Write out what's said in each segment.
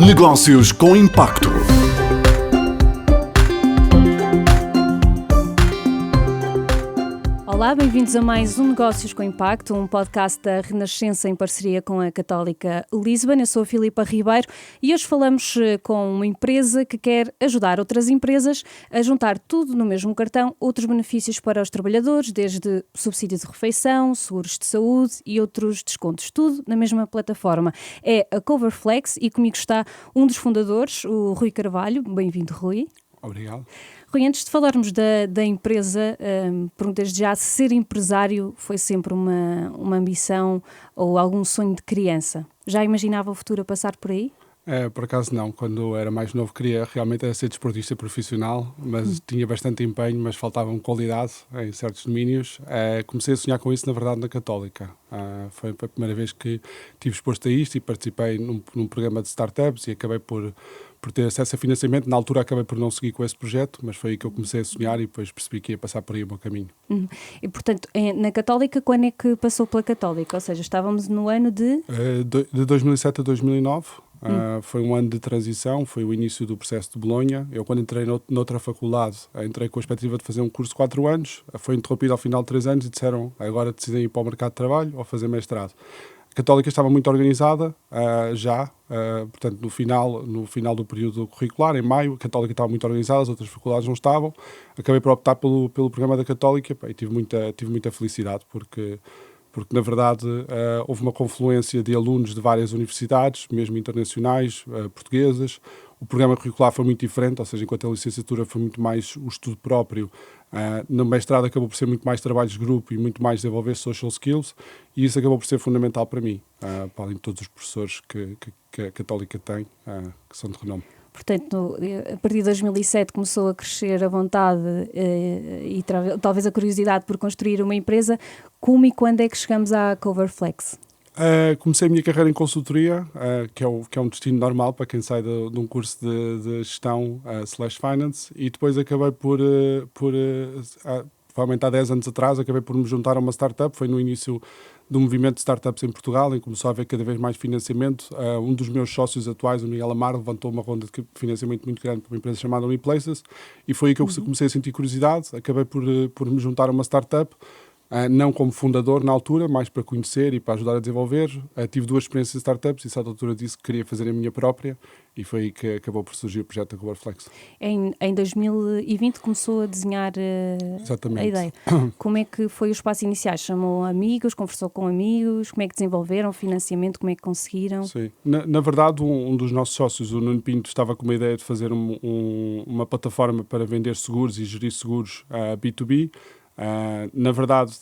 Negócios com Impacto. Olá, bem-vindos a mais um Negócios com Impacto, um podcast da Renascença em parceria com a Católica Lisbon. Eu sou a Filipa Ribeiro e hoje falamos com uma empresa que quer ajudar outras empresas a juntar tudo no mesmo cartão, outros benefícios para os trabalhadores, desde subsídio de refeição, seguros de saúde e outros descontos, tudo na mesma plataforma. É a Coverflex e comigo está um dos fundadores, o Rui Carvalho. Bem-vindo, Rui. Obrigado. Rui, antes de falarmos da empresa, pergunto desde já se ser empresário foi sempre uma ambição ou algum sonho de criança. Já imaginava o futuro a passar por aí? Por acaso não, quando era mais novo queria realmente ser desportista profissional, mas tinha bastante empenho, mas faltava-me qualidade em certos domínios. Comecei a sonhar com isso, na verdade, na Católica. Foi a primeira vez que estive exposto a isto e participei num programa de startups e acabei por ter acesso a financiamento. Na altura acabei por não seguir com esse projeto, mas foi aí que eu comecei a sonhar e depois percebi que ia passar por aí o meu caminho. E, portanto, na Católica, quando é que passou pela Católica? Ou seja, estávamos no ano de... De 2007 a 2009. Foi um ano de transição, foi o início do processo de Bolonha. Eu, quando entrei noutra faculdade, entrei com a expectativa de fazer um curso de 4 anos, foi interrompido ao final de 3 anos e disseram, agora decidem ir para o mercado de trabalho ou fazer mestrado. A Católica estava muito organizada portanto, no final do período curricular, em maio, a Católica estava muito organizada, as outras faculdades não estavam. Acabei por optar pelo programa da Católica e tive muita felicidade, porque na verdade houve uma confluência de alunos de várias universidades, mesmo internacionais, portuguesas. O programa curricular foi muito diferente, ou seja, enquanto a licenciatura foi muito mais o estudo próprio, no mestrado acabou por ser muito mais trabalhos de grupo e muito mais desenvolver social skills, e isso acabou por ser fundamental para mim, para além de todos os professores que a Católica tem, que são de renome. Portanto, a partir de 2007 começou a crescer a vontade e talvez a curiosidade por construir uma empresa. Como e quando é que chegamos à Coverflex? Comecei a minha carreira em consultoria, que é um destino normal para quem sai de um curso de gestão /finance, e depois acabei provavelmente há 10 anos atrás, acabei por me juntar a uma startup. Foi no início do movimento de startups em Portugal, em que começou a haver cada vez mais financiamento. Um dos meus sócios atuais, o Miguel Amaro, levantou uma ronda de financiamento muito grande para uma empresa chamada WePlaces, e foi aí que eu comecei a sentir curiosidade. Acabei por me juntar a uma startup, não como fundador na altura, mais para conhecer e para ajudar a desenvolver. Tive 2 experiências em startups e, a certa altura, disse que queria fazer a minha própria, e foi aí que acabou por surgir o projeto da Coverflex. Em 2020 começou a desenhar a ideia. Como é que foi os passos iniciais? Chamou amigos, conversou com amigos? Como é que desenvolveram o financiamento? Como é que conseguiram? Sim. Na verdade, um dos nossos sócios, o Nuno Pinto, estava com uma ideia de fazer uma plataforma para vender seguros e gerir seguros B2B. Na verdade,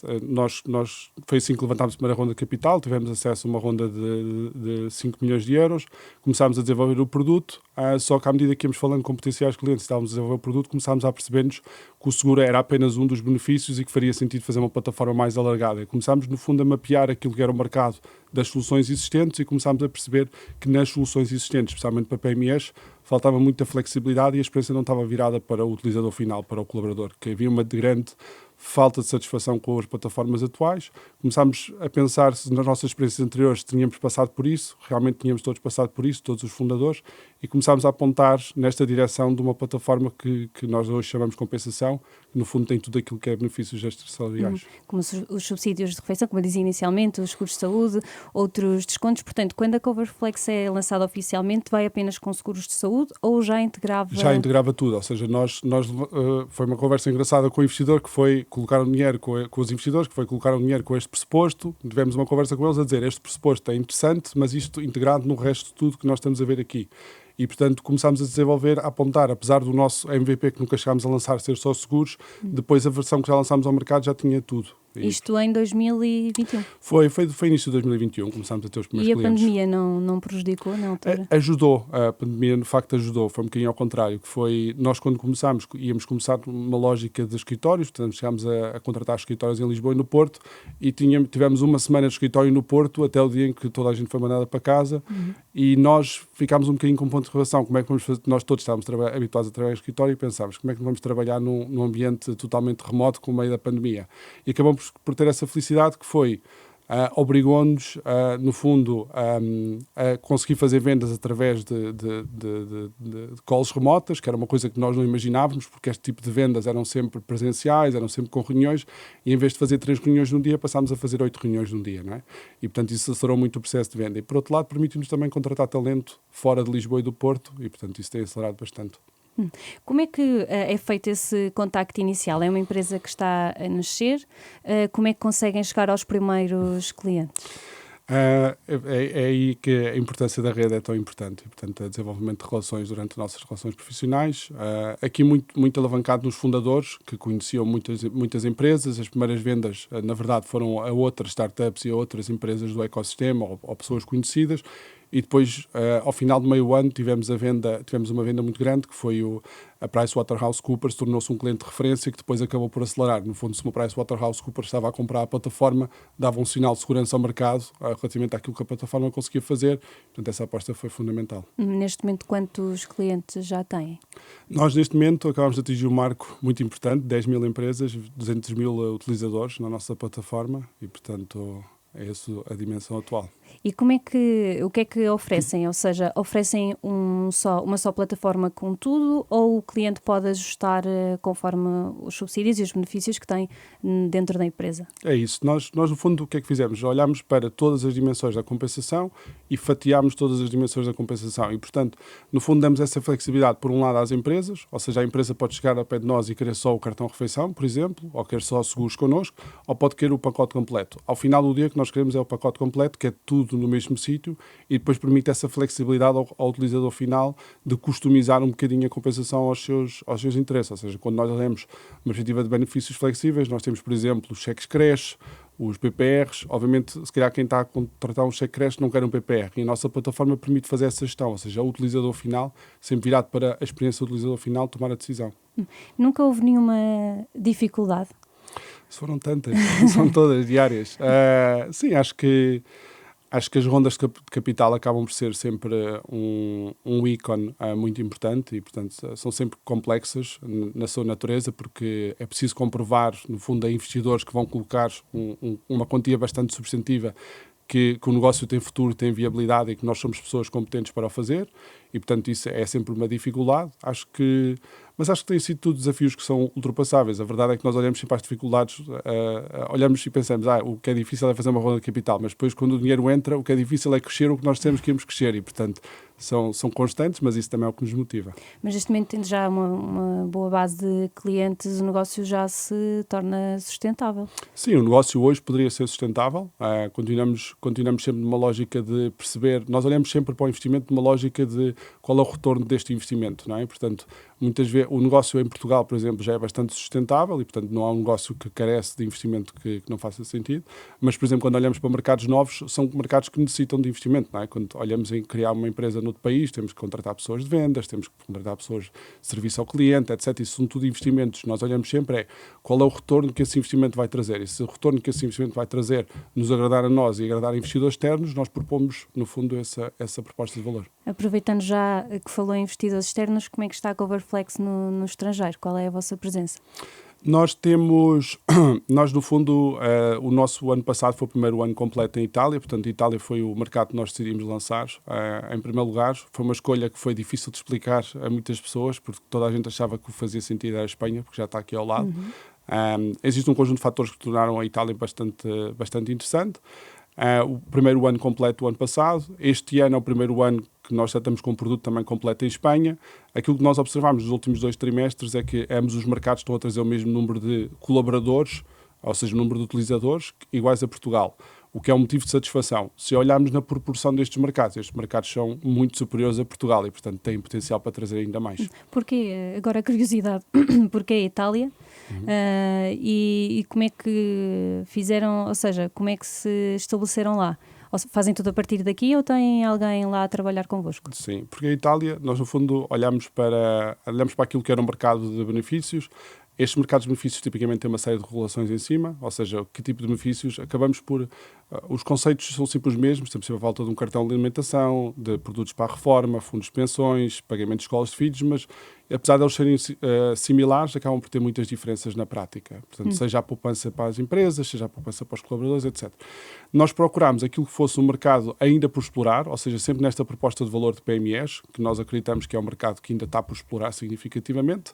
foi assim que levantámos a primeira ronda de capital, tivemos acesso a uma ronda de 5 milhões de euros, começámos a desenvolver o produto, só que à medida que íamos falando com potenciais clientes e estávamos a desenvolver o produto, começámos a perceber-nos que o seguro era apenas um dos benefícios e que faria sentido fazer uma plataforma mais alargada. E começámos, no fundo, a mapear aquilo que era o mercado das soluções existentes e começámos a perceber que nas soluções existentes, especialmente para PMEs, faltava muita flexibilidade e a experiência não estava virada para o utilizador final, para o colaborador, que havia uma grande falta de satisfação com as plataformas atuais. Começámos a pensar se nas nossas experiências anteriores tínhamos passado por isso, realmente tínhamos todos passado por isso, todos os fundadores, e começámos a apontar nesta direção de uma plataforma que nós hoje chamamos de compensação, que no fundo tem tudo aquilo que é benefícios extrasalariais. Como os subsídios de refeição, como eu dizia inicialmente, os seguros de saúde, outros descontos. Portanto, quando a Coverflex é lançada oficialmente, vai apenas com seguros de saúde ou já integrava? Já integrava tudo, ou seja, foi uma conversa engraçada com o investidor, que foi colocar o dinheiro com os investidores, que foi colocar o dinheiro com este pressuposto. Tivemos uma conversa com eles a dizer, este pressuposto é interessante, mas isto integrado no resto de tudo que nós estamos a ver aqui. E, portanto, começámos a desenvolver, a apontar, apesar do nosso MVP que nunca chegámos a lançar ser só seguros, depois a versão que já lançámos ao mercado já tinha tudo. Isto em 2021? Foi início de 2021, começámos a ter os primeiros clientes. E a pandemia não prejudicou na altura? Ajudou, a pandemia no facto ajudou, foi um bocadinho ao contrário, que foi, nós quando começámos, íamos começar uma lógica de escritórios, portanto chegámos a contratar escritórios em Lisboa e no Porto, e tivemos uma semana de escritório no Porto, até o dia em que toda a gente foi mandada para casa, e nós ficámos um bocadinho com um ponto de interrogação, como é que vamos fazer, nós todos estávamos habituados a trabalhar em escritório e pensámos, como é que vamos trabalhar num ambiente totalmente remoto com o meio da pandemia, e acabamos por ter essa felicidade que foi, obrigou-nos, no fundo, a conseguir fazer vendas através de calls remotas, que era uma coisa que nós não imaginávamos, porque este tipo de vendas eram sempre presenciais, eram sempre com reuniões, e em vez de fazer 3 reuniões num dia, passámos a fazer 8 reuniões num dia, não é? E, portanto, isso acelerou muito o processo de venda. E, por outro lado, permite-nos também contratar talento fora de Lisboa e do Porto, e, portanto, isso tem acelerado bastante. Como é que é feito esse contacto inicial? É uma empresa que está a nascer? Como é que conseguem chegar aos primeiros clientes? É aí que a importância da rede é tão importante. E, portanto, o desenvolvimento de relações durante as nossas relações profissionais. Aqui muito alavancado nos fundadores, que conheciam muitas empresas. As primeiras vendas, na verdade, foram a outras startups e a outras empresas do ecossistema ou pessoas conhecidas. E depois, ao final do meio ano, tivemos uma venda muito grande, que foi a PricewaterhouseCoopers, tornou-se um cliente de referência que depois acabou por acelerar. No fundo, se uma PricewaterhouseCoopers estava a comprar a plataforma, dava um sinal de segurança ao mercado relativamente àquilo que a plataforma conseguia fazer. Portanto, essa aposta foi fundamental. Neste momento, quantos clientes já têm? Nós, neste momento, acabamos de atingir um marco muito importante, 10 mil empresas, 200 mil utilizadores na nossa plataforma e, portanto, é essa a dimensão atual. E o que é que oferecem? Ou seja, oferecem uma só plataforma com tudo, ou o cliente pode ajustar conforme os subsídios e os benefícios que tem dentro da empresa? É isso. Nós, no fundo, o que é que fizemos? Olhámos para todas as dimensões da compensação e fatiámos todas as dimensões da compensação. E, portanto, no fundo, damos essa flexibilidade, por um lado, às empresas, ou seja, a empresa pode chegar ao pé de nós e querer só o cartão refeição, por exemplo, ou quer só seguros connosco, ou pode querer o pacote completo. Ao final do dia, o que nós queremos é o pacote completo, que é tudo no mesmo sítio, e depois permite essa flexibilidade ao utilizador final de customizar um bocadinho a compensação aos seus interesses. Ou seja, quando nós olhamos uma perspectiva de benefícios flexíveis, nós temos, por exemplo, os cheques creche, os PPRs. Obviamente, se calhar quem está a contratar um cheque creche não quer um PPR, e a nossa plataforma permite fazer essa gestão, ou seja, o utilizador final, sempre virado para a experiência do utilizador final, tomar a decisão. Nunca houve nenhuma dificuldade? Foram tantas, são todas diárias. Sim, acho que as rondas de capital acabam por ser sempre um ícone muito importante e, portanto, são sempre complexas na sua natureza, porque é preciso comprovar, no fundo, a investidores que vão colocar uma quantia bastante substantiva que o negócio tem futuro, tem viabilidade e que nós somos pessoas competentes para o fazer e, portanto, isso é sempre uma dificuldade. Mas acho que têm sido tudo desafios que são ultrapassáveis. A verdade é que nós olhamos sempre às dificuldades, olhamos e pensamos, o que é difícil é fazer uma ronda de capital, mas depois, quando o dinheiro entra, o que é difícil é crescer o que nós temos que íamos crescer e, portanto, são constantes, mas isso também é o que nos motiva. Mas neste momento, tendo já uma boa base de clientes, o negócio já se torna sustentável? Sim, o negócio hoje poderia ser sustentável. Continuamos sempre numa lógica de perceber, nós olhamos sempre para o investimento numa lógica de qual é o retorno deste investimento, não é? Portanto, muitas vezes o negócio em Portugal, por exemplo, já é bastante sustentável e, portanto, não há um negócio que carece de investimento que não faça sentido. Mas, por exemplo, quando olhamos para mercados novos, são mercados que necessitam de investimento, não é? Quando olhamos em criar uma empresa noutro país, temos que contratar pessoas de vendas, temos que contratar pessoas de serviço ao cliente, etc. Isso são tudo investimentos. Nós olhamos sempre qual é o retorno que esse investimento vai trazer. E se o retorno que esse investimento vai trazer nos agradar a nós e agradar a investidores externos, nós propomos, no fundo, essa proposta de valor. Aproveitando já que falou em investidores externos, como é que está a Coverflex no estrangeiro? Qual é a vossa presença? Nós, no fundo, o nosso ano passado foi o primeiro ano completo em Itália, portanto, a Itália foi o mercado que nós decidimos lançar. Em primeiro lugar, foi uma escolha que foi difícil de explicar a muitas pessoas, porque toda a gente achava que fazia sentido a Espanha, porque já está aqui ao lado. Existe um conjunto de fatores que tornaram a Itália bastante interessante. O primeiro ano completo o ano passado. Este ano é o primeiro ano que nós já estamos com um produto também completo em Espanha. Aquilo que nós observamos nos últimos 2 trimestres é que ambos os mercados estão a trazer o mesmo número de colaboradores, ou seja, o número de utilizadores, iguais a Portugal, o que é um motivo de satisfação. Se olharmos na proporção destes mercados, estes mercados são muito superiores a Portugal e, portanto, têm potencial para trazer ainda mais. Porquê? Agora a curiosidade, porquê a Itália? E como é que fizeram, ou seja, como é que se estabeleceram lá? Fazem tudo a partir daqui ou tem alguém lá a trabalhar convosco? Sim, porque a Itália, nós no fundo olhamos para aquilo que era um mercado de benefícios. Estes mercados de benefícios tipicamente têm uma série de regulações em cima, ou seja, que tipo de benefícios acabamos por... os conceitos são sempre os mesmos, temos sempre a volta de um cartão de alimentação, de produtos para a reforma, fundos de pensões, pagamento de escolas de filhos, mas apesar de eles serem similares, acabam por ter muitas diferenças na prática. Portanto, seja a poupança para as empresas, seja a poupança para os colaboradores, etc. Nós procurámos aquilo que fosse um mercado ainda por explorar, ou seja, sempre nesta proposta de valor de PMEs, que nós acreditamos que é um mercado que ainda está por explorar significativamente.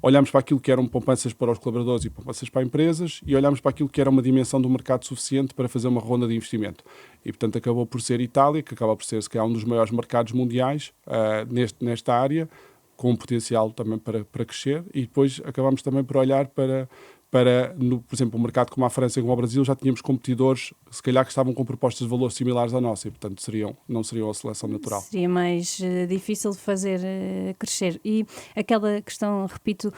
Olhámos para aquilo que eram poupanças para os colaboradores e poupanças para empresas e olhámos para aquilo que era uma dimensão do mercado suficiente para fazer uma ronda de investimento. E, portanto, acabou por ser Itália, que acaba por ser, se calhar, um dos maiores mercados mundiais nesta área, com um potencial também para crescer. E depois acabamos também por olhar para por exemplo, um mercado como a França e como o Brasil, já tínhamos competidores, se calhar, que estavam com propostas de valor similares à nossa e, portanto, não seriam a seleção natural. Seria mais difícil de fazer crescer. E aquela questão, repito,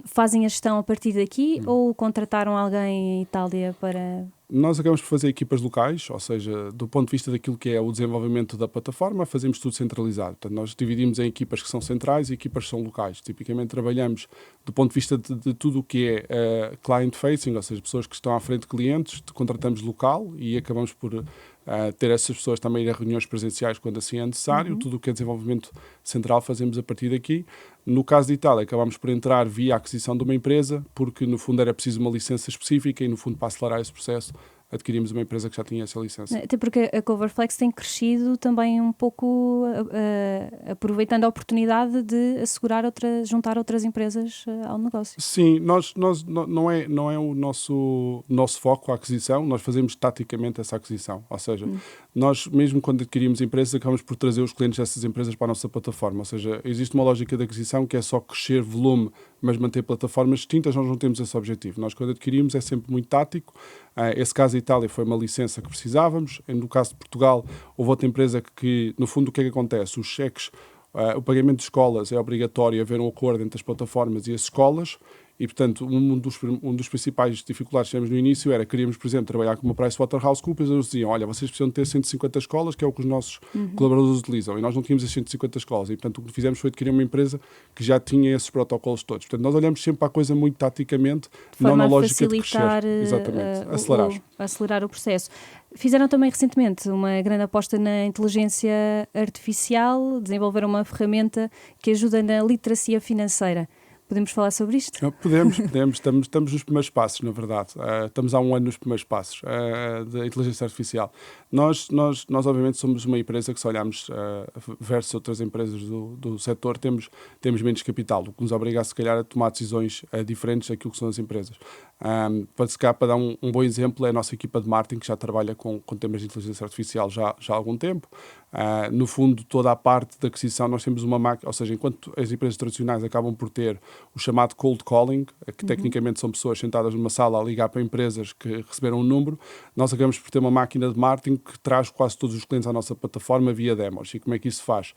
fazem a gestão a partir daqui ou contrataram alguém em Itália para... Nós acabamos por fazer equipas locais, ou seja, do ponto de vista daquilo que é o desenvolvimento da plataforma, fazemos tudo centralizado. Portanto, nós dividimos em equipas que são centrais e equipas que são locais. Tipicamente trabalhamos do ponto de vista de tudo o que é client-facing, ou seja, pessoas que estão à frente de clientes, contratamos local e acabamos por ter essas pessoas também ir a reuniões presenciais quando assim é necessário. Tudo o que é desenvolvimento central fazemos a partir daqui. No caso de Itália, acabamos por entrar via aquisição de uma empresa, porque no fundo era preciso uma licença específica e no fundo para acelerar esse processo adquirimos uma empresa que já tinha essa licença. Até porque a Coverflex tem crescido também um pouco aproveitando a oportunidade de juntar outras empresas ao negócio. Sim, não é o nosso foco a aquisição, nós fazemos taticamente essa aquisição, ou seja, nós mesmo quando adquirimos empresas acabamos por trazer os clientes dessas empresas para a nossa plataforma, ou seja, existe uma lógica de aquisição que é só crescer volume, mas manter plataformas distintas. Nós não temos esse objetivo. Nós quando adquirimos é sempre muito tático. Esse caso da Itália foi uma licença que precisávamos. No caso de Portugal, houve outra empresa que no fundo, o que é que acontece? Os cheques, o pagamento de escolas é obrigatório haver um acordo entre as plataformas e as escolas e, portanto, um dos principais dificuldades que tivemos no início era, queríamos, por exemplo, trabalhar com uma PricewaterhouseCoopers e eles diziam, olha, vocês precisam ter 150 escolas, que é o que os nossos colaboradores utilizam, e nós não tínhamos as 150 escolas, e, portanto, o que fizemos foi adquirir uma empresa que já tinha esses protocolos todos. Portanto, nós olhamos sempre para a coisa muito taticamente, não na lógica de crescer. Exatamente, acelerar o processo. Fizeram também recentemente uma grande aposta na inteligência artificial, desenvolveram uma ferramenta que ajuda na literacia financeira. Podemos falar sobre isto? Podemos. Estamos nos primeiros passos, na verdade. Estamos há um ano nos primeiros passos da inteligência artificial. Nós, obviamente, somos uma empresa que, se olharmos versus outras empresas do setor, temos menos capital, o que nos obriga, se calhar, a tomar decisões diferentes daquilo que são as empresas. Para dar um bom exemplo, é a nossa equipa de marketing, que já trabalha com temas de inteligência artificial já há algum tempo. No fundo, toda a parte da aquisição, nós temos uma máquina, ou seja, enquanto as empresas tradicionais acabam por ter o chamado cold calling, que tecnicamente são pessoas sentadas numa sala a ligar para empresas que receberam um número, nós acabamos por ter uma máquina de marketing que traz quase todos os clientes à nossa plataforma via demos. E como é que isso se faz?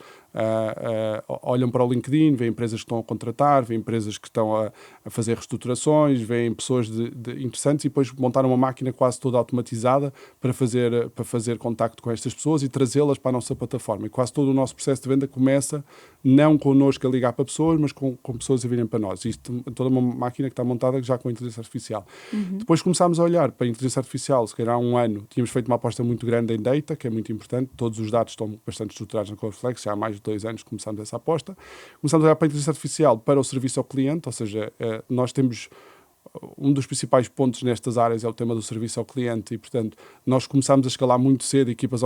Olham para o LinkedIn, vêem empresas que estão a contratar, vêem empresas que estão a fazer reestruturações, vêem pessoas interessantes e depois montar uma máquina quase toda automatizada para fazer contacto com estas pessoas e trazê-las para a nossa plataforma. E quase todo o nosso processo de venda começa não connosco a ligar para pessoas, mas com pessoas a virem para nós. Isto é toda uma máquina que está montada já com a inteligência artificial. Depois começámos a olhar para a inteligência artificial, se calhar há um ano, tínhamos feito uma aposta muito grande em data, que é muito importante, todos os dados estão bastante estruturados na Coverflex, já há mais de 2 anos que começámos essa aposta. Começámos a olhar para a inteligência artificial para o serviço ao cliente, ou seja, nós temos um dos principais pontos nestas áreas é o tema do serviço ao cliente e, portanto, nós começámos a escalar muito cedo equipas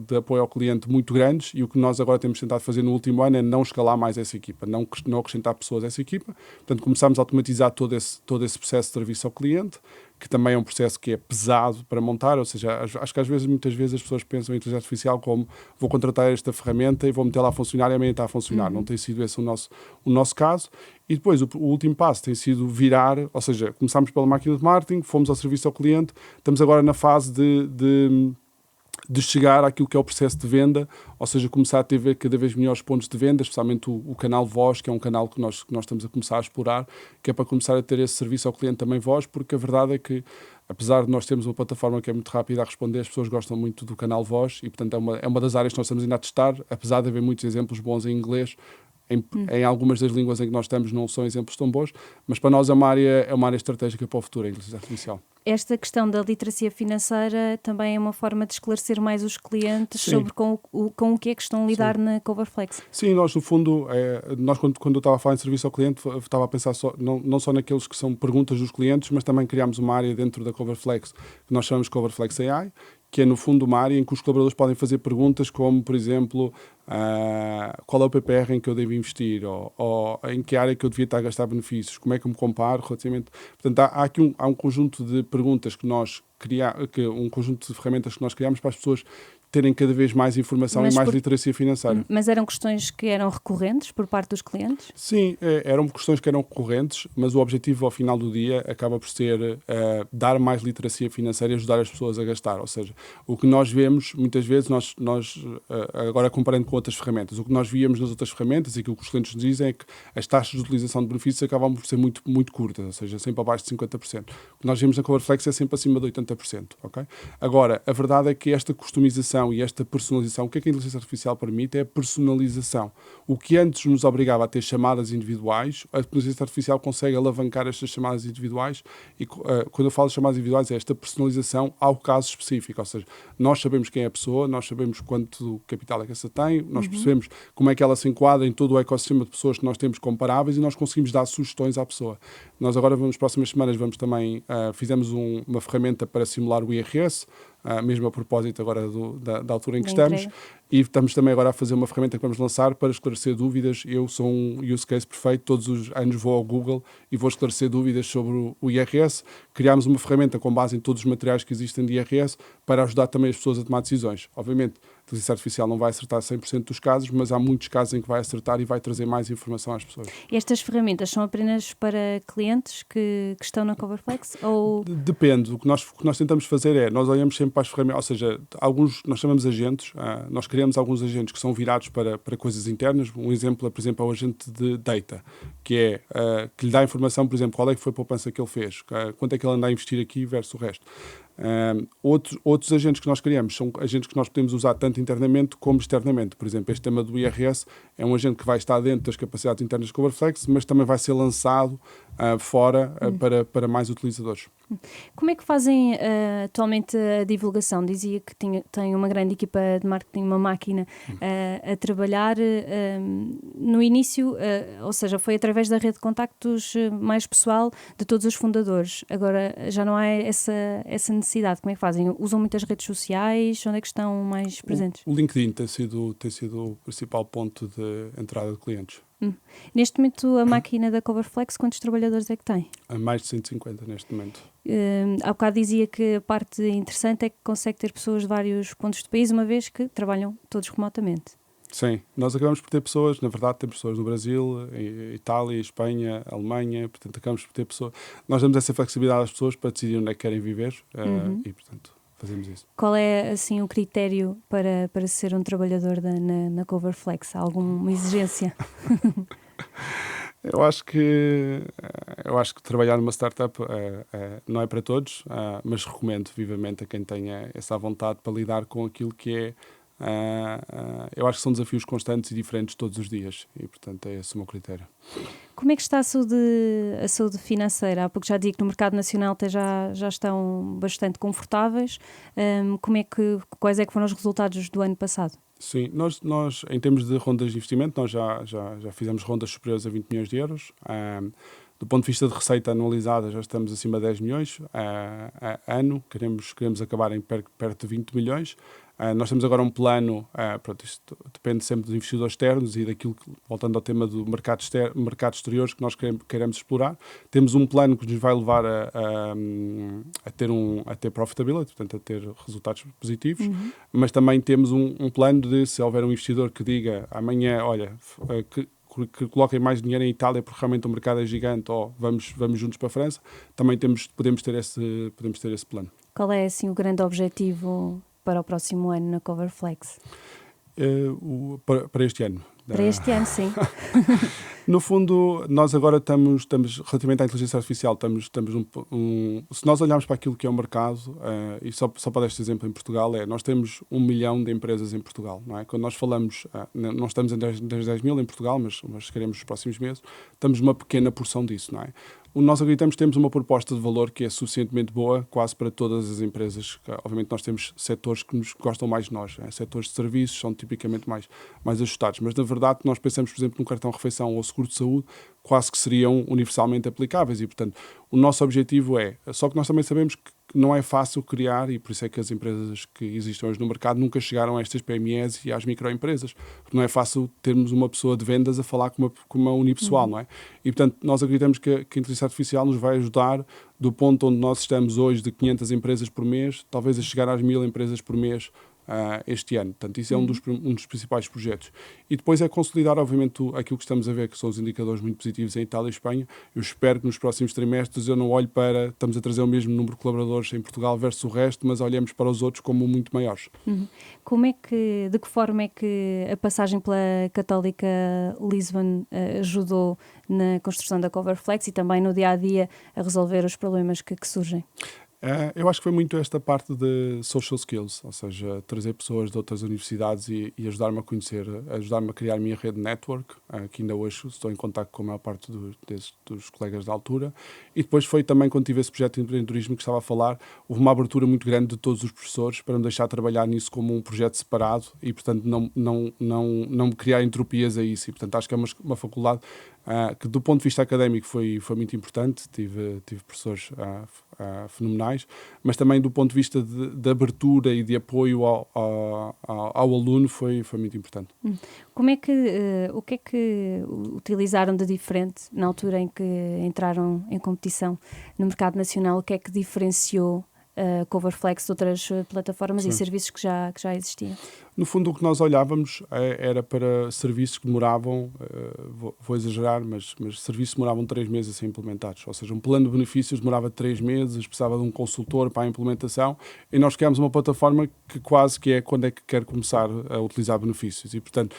de apoio ao cliente muito grandes e o que nós agora temos tentado fazer no último ano é não escalar mais essa equipa, não acrescentar pessoas a essa equipa. Portanto, começámos a automatizar todo esse processo de serviço ao cliente, que também é um processo que é pesado para montar, ou seja, acho que muitas vezes as pessoas pensam em inteligência artificial como vou contratar esta ferramenta e vou metê-la a funcionar e amanhã está a funcionar. Não tem sido esse o nosso caso. E depois o último passo tem sido virar, ou seja, começámos pela máquina de marketing, fomos ao serviço ao cliente, estamos agora na fase de chegar àquilo que é o processo de venda, ou seja, começar a ter cada vez melhores pontos de venda, especialmente o canal voz, que é um canal que nós estamos a começar a explorar, que é para começar a ter esse serviço ao cliente também voz, porque a verdade é que, apesar de nós termos uma plataforma que é muito rápida a responder, as pessoas gostam muito do canal voz e, portanto, é uma das áreas que nós estamos ainda a testar, apesar de haver muitos exemplos bons em inglês, em algumas das línguas em que nós estamos não são exemplos tão bons, mas para nós é uma área estratégica para o futuro, a inteligência artificial. Esta questão da literacia financeira também é uma forma de esclarecer mais os clientes sobre com o que é que estão a lidar na Coverflex. Sim, nós no fundo, quando eu estava a falar em serviço ao cliente, estava a pensar não só naqueles que são perguntas dos clientes, mas também criámos uma área dentro da Coverflex que nós chamamos de Coverflex AI, que é no fundo uma área em que os colaboradores podem fazer perguntas como, por exemplo, qual é o PPR em que eu devo investir, ou em que área que eu devia estar a gastar benefícios, como é que eu me comparo relativamente... Portanto, há um conjunto de perguntas um conjunto de ferramentas que nós criamos para as pessoas terem cada vez mais informação e mais literacia financeira. Mas eram questões que eram recorrentes por parte dos clientes? Sim, eram questões que eram recorrentes, mas o objetivo ao final do dia acaba por ser dar mais literacia financeira e ajudar as pessoas a gastar. Ou seja, o que nós vemos, muitas vezes, agora comparando com outras ferramentas, o que nós víamos nas outras ferramentas e aquilo que os clientes nos dizem é que as taxas de utilização de benefícios acabam por ser muito, muito curtas, ou seja, sempre abaixo de 50%. O que nós vemos na Coverflex é sempre acima de 80%. Okay? Agora, a verdade é que esta customização e esta personalização, o que é que a inteligência artificial permite é a personalização. O que antes nos obrigava a ter chamadas individuais, a inteligência artificial consegue alavancar estas chamadas individuais e quando eu falo de chamadas individuais é esta personalização ao caso específico, ou seja, nós sabemos quem é a pessoa, nós sabemos quanto capital é que essa tem, nós percebemos como é que ela se enquadra em todo o ecossistema de pessoas que nós temos comparáveis e nós conseguimos dar sugestões à pessoa. Nós agora, nas próximas semanas, fizemos uma ferramenta para simular o IRS, mesmo a propósito agora da altura em que estamos, e estamos também agora a fazer uma ferramenta que vamos lançar para esclarecer dúvidas. Eu sou um use case perfeito, todos os anos vou ao Google e vou esclarecer dúvidas sobre o IRS. Criámos uma ferramenta com base em todos os materiais que existem de IRS para ajudar também as pessoas a tomar decisões. Obviamente, a inteligência artificial não vai acertar 100% dos casos, mas há muitos casos em que vai acertar e vai trazer mais informação às pessoas. E estas ferramentas são apenas para clientes que estão na Coverflex? Ou... Depende. O que nós tentamos fazer nós olhamos sempre para as ferramentas, ou seja, nós chamamos agentes, nós criamos alguns agentes que são virados para coisas internas. Um exemplo é, por exemplo, o agente de data, que lhe dá informação, por exemplo, qual é que foi a poupança que ele fez, quanto é que ele anda a investir aqui versus o resto. Outros agentes que nós criamos são agentes que nós podemos usar tanto internamente como externamente. Por exemplo, este tema do IRS é um agente que vai estar dentro das capacidades internas da Coverflex, mas também vai ser lançado fora para mais utilizadores. Como é que fazem atualmente a divulgação? Dizia que tem uma grande equipa de marketing, uma máquina a trabalhar. No início, ou seja, foi através da rede de contactos mais pessoal de todos os fundadores. Agora já não há essa necessidade. Como é que fazem? Usam muitas redes sociais? Onde é que estão mais presentes? O LinkedIn tem sido o principal ponto de entrada de clientes. Neste momento, a máquina da Coverflex, quantos trabalhadores é que tem? Mais de 150 neste momento. Há bocado dizia que a parte interessante é que consegue ter pessoas de vários pontos do país, uma vez que trabalham todos remotamente. Sim, nós acabamos por ter pessoas, na verdade temos pessoas no Brasil, Itália, Espanha, Alemanha, portanto acabamos por ter pessoas. Nós damos essa flexibilidade às pessoas para decidir onde é que querem viver e, portanto, fazemos isso. Qual é, assim, o critério para ser um trabalhador na Coverflex? Há alguma exigência? Eu acho que trabalhar numa startup não é para todos, mas recomendo vivamente a quem tenha essa vontade para lidar com aquilo que é. Eu acho que são desafios constantes e diferentes todos os dias e, portanto, é esse o meu critério. Como é que está a saúde financeira? Há pouco já digo que no mercado nacional até já estão bastante confortáveis. Quais é que foram os resultados do ano passado? Sim, nós em termos de rondas de investimento, nós já fizemos rondas superiores a 20 milhões de euros. Do ponto de vista de receita anualizada, já estamos acima de 10 milhões ano. Queremos acabar em perto de 20 milhões. Nós temos agora um plano, isto depende sempre dos investidores externos e daquilo que, voltando ao tema do mercado exterior, que nós queremos explorar. Temos um plano que nos vai levar a ter profitability, portanto a ter resultados positivos, mas também temos um plano de, se houver um investidor que diga amanhã, olha, que coloquem mais dinheiro em Itália porque realmente o mercado é gigante, ou vamos juntos para a França, também podemos ter esse plano. Qual é, assim, o grande objetivo para o próximo ano na Coverflex? Para este ano. Para este ano, sim. No fundo, nós agora estamos relativamente à inteligência artificial, se nós olharmos para aquilo que é o mercado, e só para dar este exemplo em Portugal, nós temos 1 milhão de empresas em Portugal, não é? Quando nós falamos, não estamos em 10 mil em Portugal, mas queremos nos próximos meses, estamos numa pequena porção disso, não é? Nós acreditamos que temos uma proposta de valor que é suficientemente boa, quase para todas as empresas. Obviamente nós temos setores que nos gostam mais de nós, setores de serviços são tipicamente mais ajustados, mas na verdade nós pensamos, por exemplo, num cartão refeição ou seguro de saúde, quase que seriam universalmente aplicáveis e, portanto, o nosso objetivo só que nós também sabemos que não é fácil criar, e por isso é que as empresas que existem hoje no mercado nunca chegaram a estas PMEs e às microempresas, porque não é fácil termos uma pessoa de vendas a falar com uma unipessoal, não é? E, portanto, nós acreditamos que a inteligência artificial nos vai ajudar do ponto onde nós estamos hoje de 500 empresas por mês, talvez a chegar às 1000 empresas por mês este ano. Portanto, isso é um dos principais projetos. E depois é consolidar, obviamente, aquilo que estamos a ver, que são os indicadores muito positivos em Itália e Espanha. Eu espero que nos próximos trimestres eu não olhe para, estamos a trazer o mesmo número de colaboradores em Portugal versus o resto, mas olhemos para os outros como muito maiores. De que forma é que a passagem pela Católica Lisbon ajudou na construção da Coverflex e também no dia-a-dia a resolver os problemas que surgem? Eu acho que foi muito esta parte de social skills, ou seja, trazer pessoas de outras universidades e ajudar-me a conhecer, ajudar-me a criar a minha rede de network, que ainda hoje estou em contacto com a maior parte dos colegas da altura. E depois foi também, quando tive esse projeto de empreendedorismo que estava a falar, houve uma abertura muito grande de todos os professores para me deixar trabalhar nisso como um projeto separado e, portanto, não me criar entropias a isso. E, portanto, acho que é uma faculdade que do ponto de vista académico foi muito importante, tive professores fenomenais, mas também do ponto de vista de abertura e de apoio ao aluno foi muito importante. O que é que utilizaram de diferente na altura em que entraram em competição no mercado nacional? O que é que diferenciou a Coverflex de outras plataformas e serviços que já existiam? No fundo, o que nós olhávamos era para serviços que demoravam, vou exagerar, mas serviços que demoravam 3 meses a ser implementados. Ou seja, um plano de benefícios demorava 3 meses, precisava de um consultor para a implementação e nós criámos uma plataforma que quase que é quando é que quer começar a utilizar benefícios. E, portanto,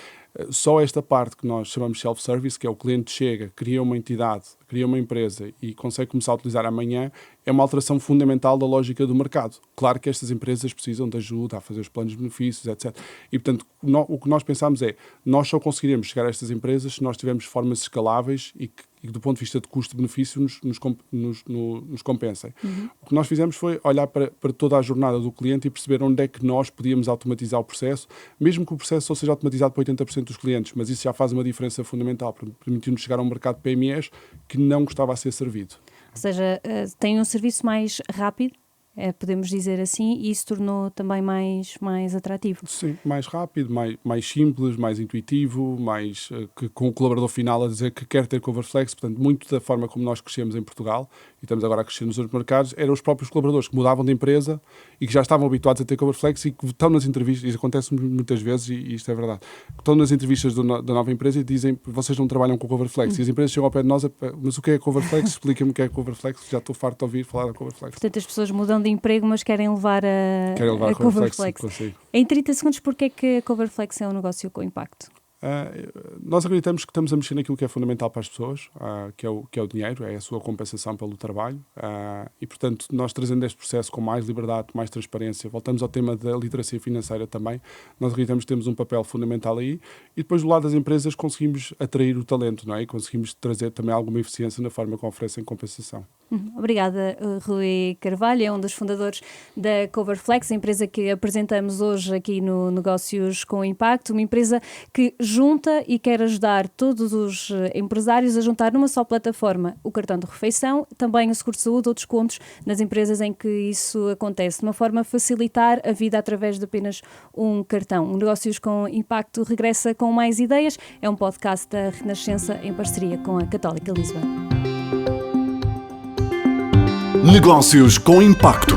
só esta parte que nós chamamos self-service, que é o cliente chega, cria uma entidade, cria uma empresa e consegue começar a utilizar amanhã, é uma alteração fundamental da lógica do mercado. Claro que estas empresas precisam de ajuda a fazer os planos de benefícios, etc. E, portanto, o que nós pensamos nós só conseguiremos chegar a estas empresas se nós tivermos formas escaláveis e que do ponto de vista de custo-benefício nos compensem. O que nós fizemos foi olhar para toda a jornada do cliente e perceber onde é que nós podíamos automatizar o processo, mesmo que o processo só seja automatizado para 80% dos clientes, mas isso já faz uma diferença fundamental, permitindo-nos chegar a um mercado de PMEs que não estava a ser servido. Ou seja, tem um serviço mais rápido, podemos dizer assim, e isso tornou também mais atrativo. Sim, mais rápido, mais simples, mais intuitivo, com o colaborador final a dizer que quer ter Coverflex. Portanto, muito da forma como nós crescemos em Portugal, e estamos agora a crescer nos outros mercados, eram os próprios colaboradores que mudavam de empresa e que já estavam habituados a ter Coverflex e que estão nas entrevistas, isso acontece muitas vezes e isto é verdade, estão nas entrevistas da nova empresa e dizem, vocês não trabalham com Coverflex. E as empresas chegam ao pé de nós, mas o que é Coverflex? Explica-me o que é Coverflex, já estou farto de ouvir falar da Coverflex. Portanto, as pessoas mudam de emprego, mas querem levar a Coverflex. Em 30 segundos, porque é que a Coverflex é um negócio com impacto? Nós acreditamos que estamos a mexer naquilo que é fundamental para as pessoas, que é o dinheiro, é a sua compensação pelo trabalho, e portanto nós trazendo este processo com mais liberdade, mais transparência, voltamos ao tema da literacia financeira também, nós acreditamos que temos um papel fundamental aí, e depois do lado das empresas conseguimos atrair o talento, não é? E conseguimos trazer também alguma eficiência na forma como oferecem compensação. Obrigada, Rui Carvalho, é um dos fundadores da Coverflex, a empresa que apresentamos hoje aqui no Negócios com Impacto, uma empresa que junta e quer ajudar todos os empresários a juntar numa só plataforma o cartão de refeição, também o seguro de saúde ou descontos nas empresas em que isso acontece, de uma forma a facilitar a vida através de apenas um cartão. O Negócios com Impacto regressa com mais ideias, é um podcast da Renascença em parceria com a Católica Lisbon. Negócios com Impacto.